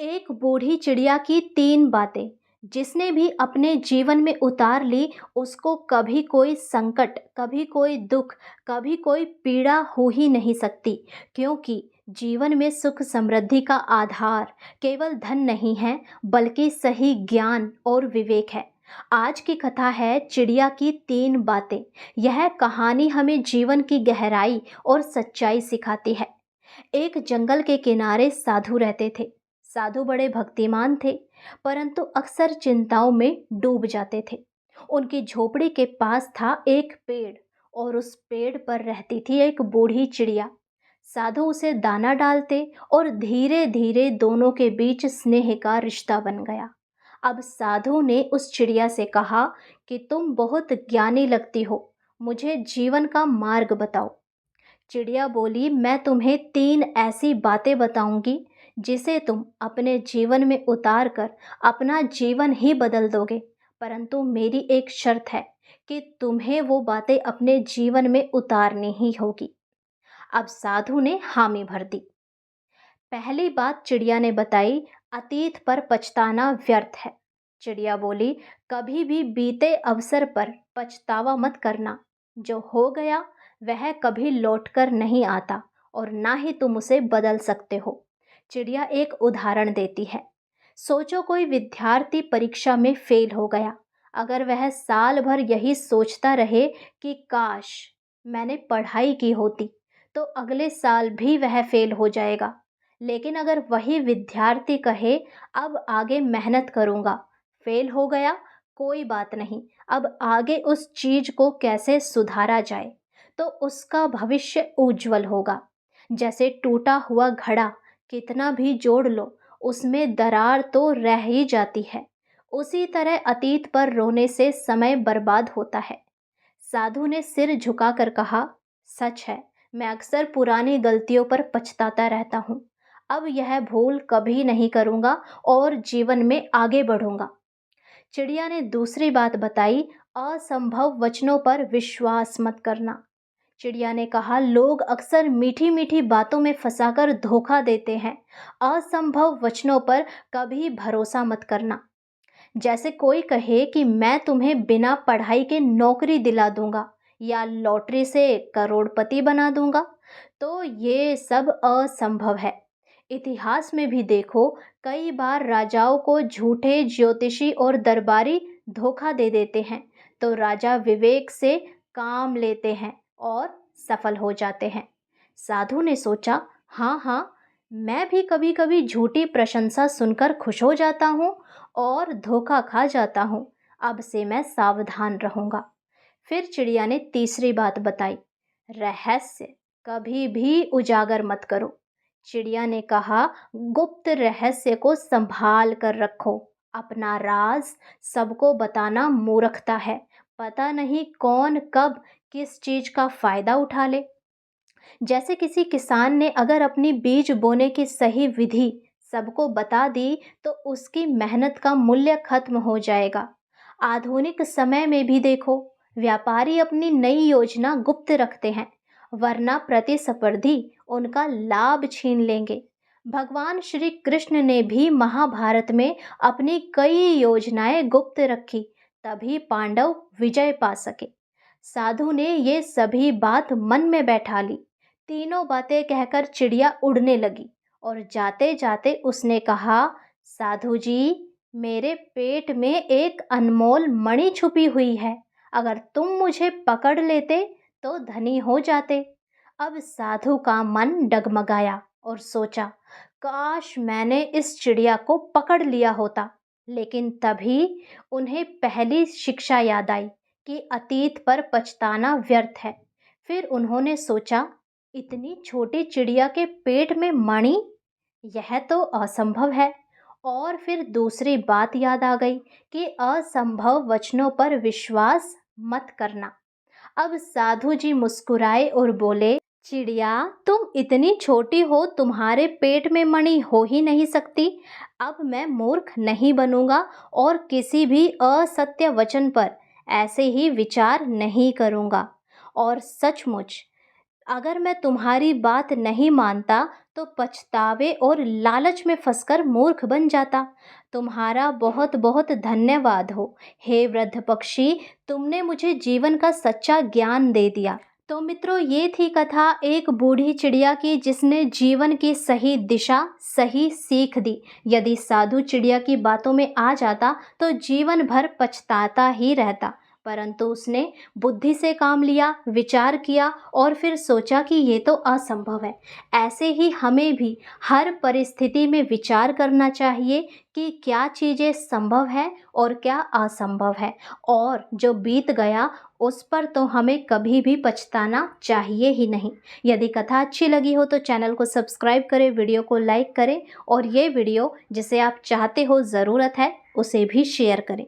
एक बूढ़ी चिड़िया की तीन बातें। जिसने भी अपने जीवन में उतार ली, उसको कभी कोई संकट, कभी कोई दुख, कभी कोई पीड़ा हो ही नहीं सकती। क्योंकि जीवन में सुख समृद्धि का आधार केवल धन नहीं है, बल्कि सही ज्ञान और विवेक है। आज की कथा है चिड़िया की तीन बातें। यह कहानी हमें जीवन की गहराई और सच्चाई सिखाती है। एक जंगल के किनारे साधु रहते थे। साधु बड़े भक्तिमान थे, परंतु अक्सर चिंताओं में डूब जाते थे। उनकी झोपड़ी के पास था एक पेड़, और उस पेड़ पर रहती थी एक बूढ़ी चिड़िया। साधु उसे दाना डालते, और धीरे धीरे दोनों के बीच स्नेह का रिश्ता बन गया। अब साधु ने उस चिड़िया से कहा कि तुम बहुत ज्ञानी लगती हो, मुझे जीवन का मार्ग बताओ। चिड़िया बोली, मैं तुम्हें तीन ऐसी बातें बताऊंगी जिसे तुम अपने जीवन में उतार कर अपना जीवन ही बदल दोगे। परंतु मेरी एक शर्त है कि तुम्हें वो बातें अपने जीवन में उतारनी ही होगी। अब साधु ने हामी भर दी। पहली बात चिड़िया ने बताई, अतीत पर पछताना व्यर्थ है। चिड़िया बोली, कभी भी बीते अवसर पर पछतावा मत करना। जो हो गया वह कभी लौटकर नहीं आता, और ना ही तुम उसे बदल सकते हो। चिड़िया एक उदाहरण देती है। सोचो कोई विद्यार्थी परीक्षा में फेल हो गया। अगर वह साल भर यही सोचता रहे कि काश मैंने पढ़ाई की होती, तो अगले साल भी वह फेल हो जाएगा। लेकिन अगर वही विद्यार्थी कहे, अब आगे मेहनत करूंगा, फेल हो गया कोई बात नहीं, अब आगे उस चीज को कैसे सुधारा जाए, तो उसका भविष्य उज्जवल होगा। जैसे टूटा हुआ घड़ा कितना भी जोड़ लो, उसमें दरार तो रह ही जाती है। उसी तरह अतीत पर रोने से समय बर्बाद होता है। साधु ने सिर झुकाकर कहा, सच है, मैं अक्सर पुरानी गलतियों पर पछताता रहता हूँ। अब यह भूल कभी नहीं करूँगा और जीवन में आगे बढ़ूंगा। चिड़िया ने दूसरी बात बताई, असंभव वचनों पर विश्वास मत करना। चिड़िया ने कहा, लोग अक्सर मीठी मीठी बातों में फंसाकर धोखा देते हैं। असंभव वचनों पर कभी भरोसा मत करना। जैसे कोई कहे कि मैं तुम्हें बिना पढ़ाई के नौकरी दिला दूंगा, या लॉटरी से करोड़पति बना दूंगा, तो ये सब असंभव है। इतिहास में भी देखो, कई बार राजाओं को झूठे ज्योतिषी और दरबारी धोखा दे देते हैं, तो राजा विवेक से काम लेते हैं और सफल हो जाते हैं। साधु ने सोचा, हाँ हाँ, मैं भी कभी कभी झूठी प्रशंसा सुनकर खुश हो जाता हूँ और धोखा खा जाता हूँ। अब से मैं सावधान रहूंगा। फिर चिड़िया ने तीसरी बात बताई, रहस्य कभी भी उजागर मत करो। चिड़िया ने कहा, गुप्त रहस्य को संभाल कर रखो। अपना राज सबको बताना मूर्खता है। पता नहीं कौन कब किस चीज का फायदा उठा ले। जैसे किसी किसान ने अगर अपनी बीज बोने की सही विधि सबको बता दी, तो उसकी मेहनत का मूल्य खत्म हो जाएगा। आधुनिक समय में भी देखो, व्यापारी अपनी नई योजना गुप्त रखते हैं, वरना प्रतिस्पर्धी उनका लाभ छीन लेंगे। भगवान श्री कृष्ण ने भी महाभारत में अपनी कई योजनाएं गुप्त रखी, तभी पांडव विजय पा सके। साधु ने ये सभी बात मन में बैठा ली। तीनों बातें कहकर चिड़िया उड़ने लगी, और जाते जाते उसने कहा, साधु जी, मेरे पेट में एक अनमोल मणि छुपी हुई है। अगर तुम मुझे पकड़ लेते तो धनी हो जाते। अब साधु का मन डगमगाया और सोचा, काश मैंने इस चिड़िया को पकड़ लिया होता। लेकिन तभी उन्हें पहली शिक्षा याद आई कि अतीत पर पछताना व्यर्थ है। फिर उन्होंने सोचा, इतनी छोटी चिड़िया के पेट में मणि, यह तो असंभव है। और फिर दूसरी बात याद आ गई कि असंभव वचनों पर विश्वास मत करना। अब साधु जी मुस्कुराए और बोले, चिड़िया, तुम इतनी छोटी हो, तुम्हारे पेट में मणि हो ही नहीं सकती। अब मैं मूर्ख नहीं बनूंगा और किसी भी असत्य वचन पर ऐसे ही विचार नहीं करूंगा। और सचमुच अगर मैं तुम्हारी बात नहीं मानता तो पछतावे और लालच में फंसकर मूर्ख बन जाता। तुम्हारा बहुत बहुत धन्यवाद हो हे वृद्ध पक्षी, तुमने मुझे जीवन का सच्चा ज्ञान दे दिया। तो मित्रों, ये थी कथा एक बूढ़ी चिड़िया की जिसने जीवन की सही दिशा, सही सीख दी। यदि साधु चिड़िया की बातों में आ जाता तो जीवन भर पछताता ही रहता, परंतु उसने बुद्धि से काम लिया, विचार किया और फिर सोचा कि ये तो असंभव है। ऐसे ही हमें भी हर परिस्थिति में विचार करना चाहिए कि क्या चीज़ें संभव है और क्या असंभव है, और जो बीत गया उस पर तो हमें कभी भी पछताना चाहिए ही नहीं। यदि कथा अच्छी लगी हो तो चैनल को सब्सक्राइब करें, वीडियो को लाइक करें और ये वीडियो जिसे आप चाहते हो ज़रूरत है उसे भी शेयर करें।